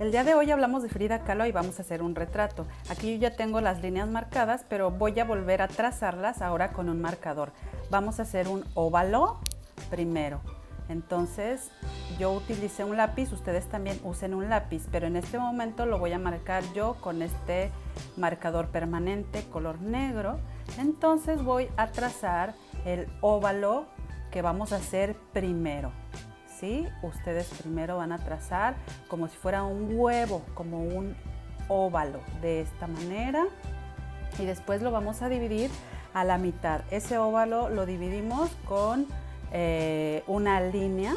El día de hoy hablamos de Frida Kahlo y vamos a hacer un retrato. Aquí yo ya tengo las líneas marcadas, pero voy a volver a trazarlas ahora con un marcador. Vamos a hacer un óvalo primero. Entonces yo utilicé un lápiz, ustedes también usen un lápiz, pero en este momento lo voy a marcar yo con este marcador permanente color negro. Entonces voy a trazar el óvalo que vamos a hacer primero. ¿Sí? Ustedes primero van a trazar como si fuera un huevo, como un óvalo, de esta manera. Y después lo vamos a dividir a la mitad. Ese óvalo lo dividimos con una línea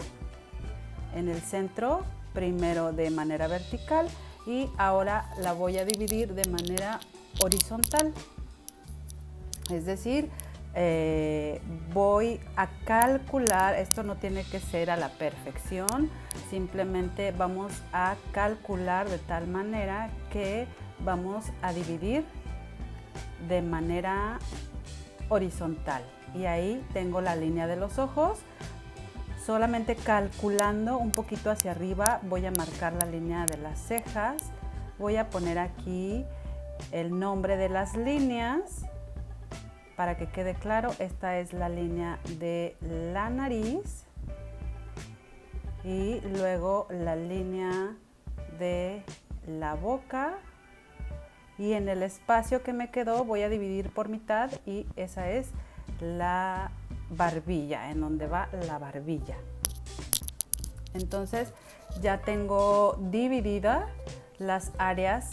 en el centro, primero de manera vertical y ahora la voy a dividir de manera horizontal. Es decir, voy a calcular, esto no tiene que ser a la perfección, simplemente vamos a calcular de tal manera que vamos a dividir de manera horizontal. Y ahí tengo la línea de los ojos. Solamente calculando un poquito hacia arriba voy a marcar la línea de las cejas. Voy a poner aquí el nombre de las líneas. Para que quede claro, esta es la línea de la nariz y luego la línea de la boca, y en el espacio que me quedó voy a dividir por mitad y esa es la barbilla, en donde va la barbilla. Entonces ya tengo divididas las áreas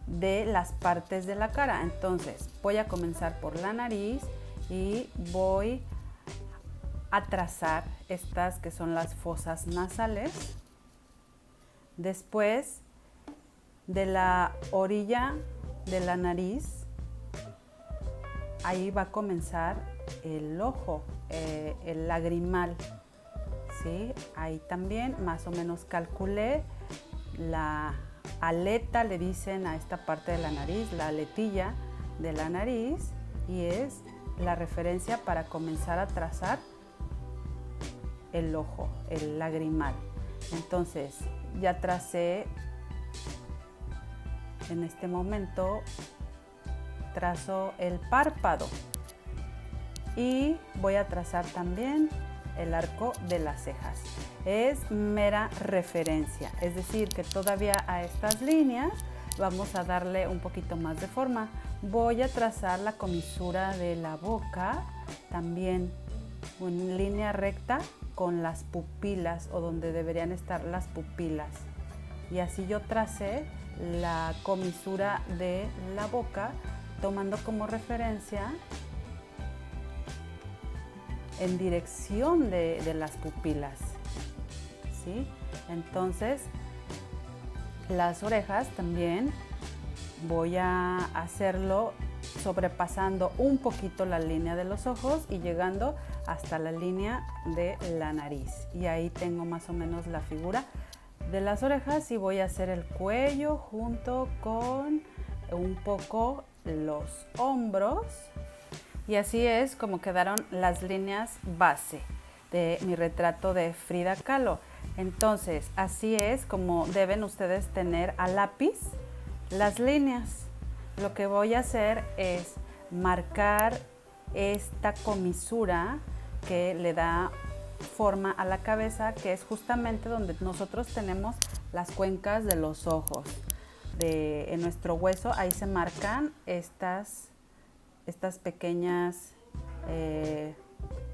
de las partes de la cara. Entonces voy a comenzar por la nariz y voy a trazar estas que son las fosas nasales. Después de la orilla de la nariz, ahí va a comenzar el ojo, el lagrimal, ¿sí? Ahí también más o menos calculé la aleta, le dicen a esta parte de la nariz, la aletilla de la nariz, y es la referencia para comenzar a trazar el ojo, el lagrimal. Entonces ya tracé, en este momento trazo el párpado y voy a trazar también el arco de las cejas. Es mera referencia, es decir que todavía a estas líneas vamos a darle un poquito más de forma. Voy a trazar la comisura de la boca también en línea recta con las pupilas, o donde deberían estar las pupilas, y así yo tracé la comisura de la boca tomando como referencia en dirección de las pupilas, ¿sí? Entonces las orejas también voy a hacerlo sobrepasando un poquito la línea de los ojos y llegando hasta la línea de la nariz, y ahí tengo más o menos la figura de las orejas. Y voy a hacer el cuello junto con un poco los hombros, y así es como quedaron las líneas base de mi retrato de Frida Kahlo. Entonces así es como deben ustedes tener a lápiz las líneas. Lo que voy a hacer es marcar esta comisura que le da forma a la cabeza, que es justamente donde nosotros tenemos las cuencas de los ojos. En nuestro hueso, ahí se marcan estas pequeñas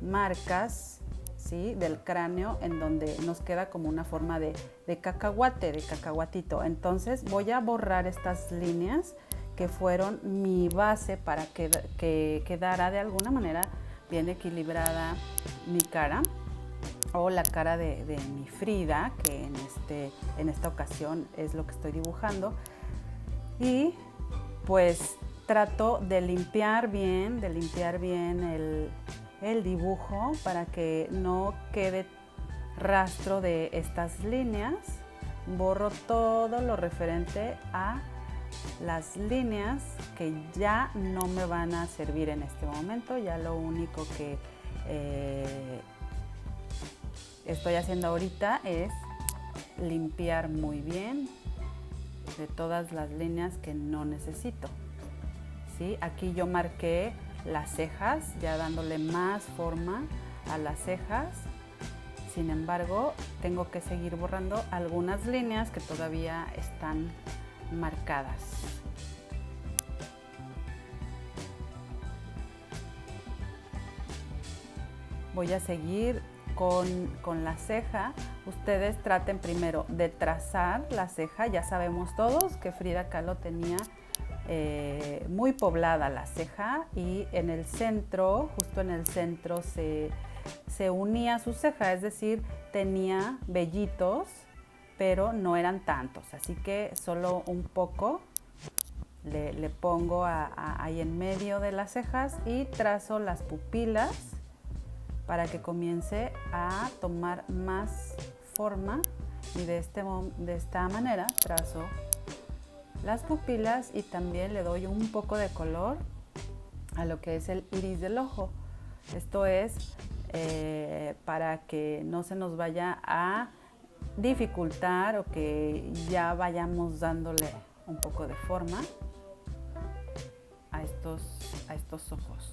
marcas, ¿sí?, del cráneo, en donde nos queda como una forma de cacahuate, de cacahuatito. Entonces voy a borrar estas líneas que fueron mi base para que quedara de alguna manera bien equilibrada mi cara, o la cara de mi Frida, que en esta ocasión es lo que estoy dibujando. Y pues trato de limpiar bien el dibujo para que no quede rastro de estas líneas. Borro todo lo referente a las líneas que ya no me van a servir en este momento. Ya lo único que estoy haciendo ahorita es limpiar muy bien de todas las líneas que no necesito. ¿Sí? Aquí yo marqué las cejas, ya dándole más forma a las cejas. Sin embargo, tengo que seguir borrando algunas líneas que todavía están marcadas. Voy a seguir con la ceja. Ustedes traten primero de trazar la ceja. Ya sabemos todos que Frida Kahlo tenía muy poblada la ceja, y en el centro, justo en el centro, se unía su ceja, es decir, tenía vellitos, pero no eran tantos. Así que solo un poco le pongo ahí en medio de las cejas y trazo las pupilas para que comience a tomar más forma, y de esta manera trazo las pupilas y también le doy un poco de color a lo que es el iris del ojo. Esto es para que no se nos vaya a dificultar o que ya vayamos dándole un poco de forma a estos ojos.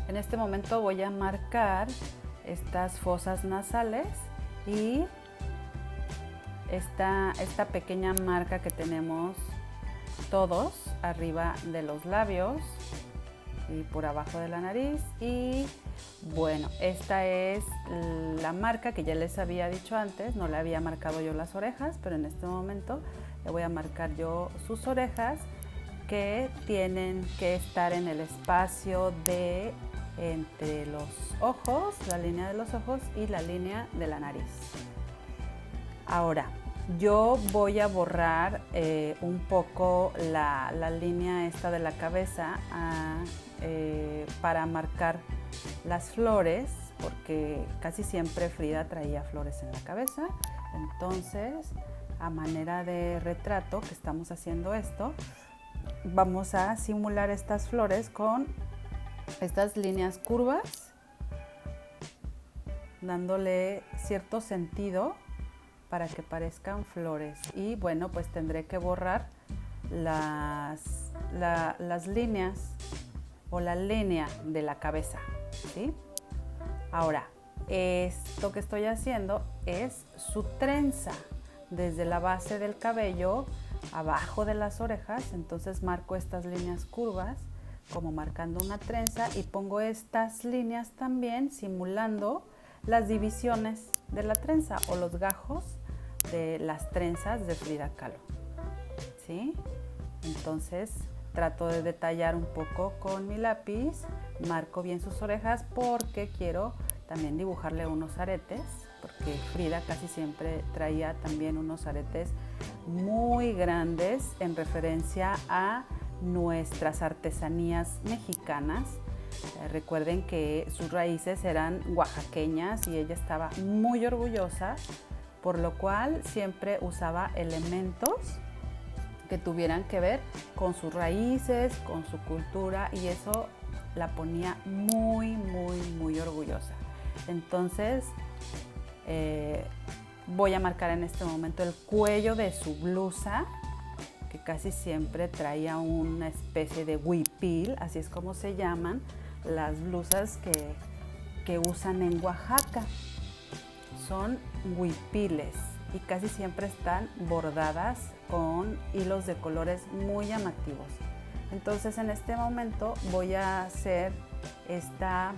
En este momento voy a marcar estas fosas nasales y esta pequeña marca que tenemos todos arriba de los labios y por abajo de la nariz. Y bueno, esta es la marca que ya les había dicho antes. No le había marcado yo las orejas, pero en este momento le voy a marcar yo sus orejas, que tienen que estar en el espacio de entre los ojos, la línea de los ojos y la línea de la nariz. Ahora, yo voy a borrar un poco la línea esta de la cabeza para marcar las flores, porque casi siempre Frida traía flores en la cabeza. Entonces, a manera de retrato que estamos haciendo esto, vamos a simular estas flores con estas líneas curvas, dándole cierto sentido para que parezcan flores. Y bueno, pues tendré que borrar las líneas o la línea de la cabeza, ¿sí? Ahora, esto que estoy haciendo es su trenza desde la base del cabello abajo de las orejas. Entonces marco estas líneas curvas como marcando una trenza y pongo estas líneas también simulando las divisiones de la trenza o los gajos de las trenzas de Frida Kahlo, ¿sí? Entonces trato de detallar un poco con mi lápiz, marco bien sus orejas porque quiero también dibujarle unos aretes, porque Frida casi siempre traía también unos aretes muy grandes en referencia a nuestras artesanías mexicanas. Recuerden que sus raíces eran oaxaqueñas y ella estaba muy orgullosa, por lo cual siempre usaba elementos que tuvieran que ver con sus raíces, con su cultura, y eso la ponía muy, muy, muy orgullosa. Entonces, voy a marcar en este momento el cuello de su blusa, que casi siempre traía una especie de huipil, así es como se llaman las blusas que usan en Oaxaca. Son huipiles y casi siempre están bordadas con hilos de colores muy llamativos. Entonces en este momento voy a hacer esta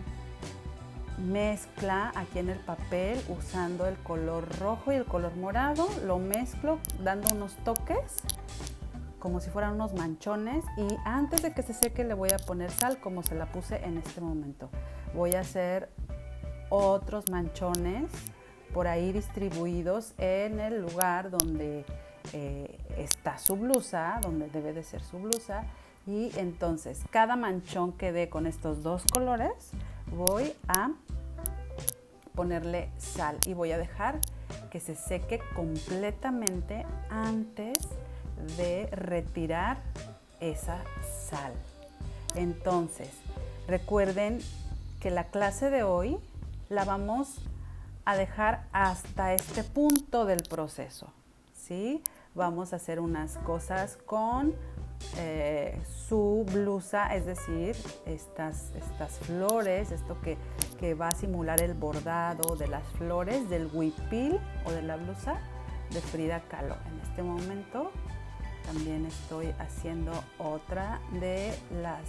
mezcla aquí en el papel usando el color rojo y el color morado. Lo mezclo dando unos toques como si fueran unos manchones, y antes de que se seque le voy a poner sal como se la puse en este momento. Voy a hacer otros manchones por ahí distribuidos en el lugar donde está su blusa, donde debe de ser su blusa. Y entonces cada manchón que dé con estos dos colores voy a ponerle sal y voy a dejar que se seque completamente antes de retirar esa sal. Entonces, recuerden que la clase de hoy la vamos a dejar hasta este punto del proceso, ¿sí? Vamos a hacer unas cosas con su blusa, es decir, estas flores, esto que va a simular el bordado de las flores del huipil o de la blusa de Frida Kahlo. En este momento también estoy haciendo otra de las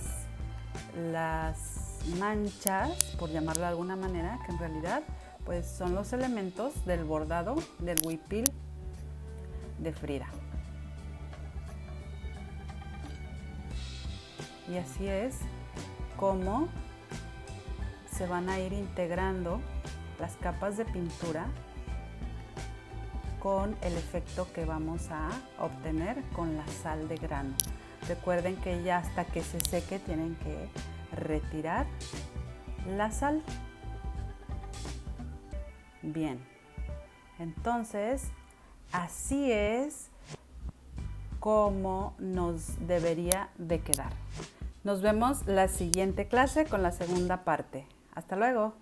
manchas, por llamarlo de alguna manera, que en realidad pues son los elementos del bordado del huipil de Frida. Y así es como se van a ir integrando las capas de pintura con el efecto que vamos a obtener con la sal de grano. Recuerden que ya hasta que se seque tienen que retirar la sal. Bien, entonces así es como nos debería de quedar. Nos vemos la siguiente clase con la segunda parte. Hasta luego.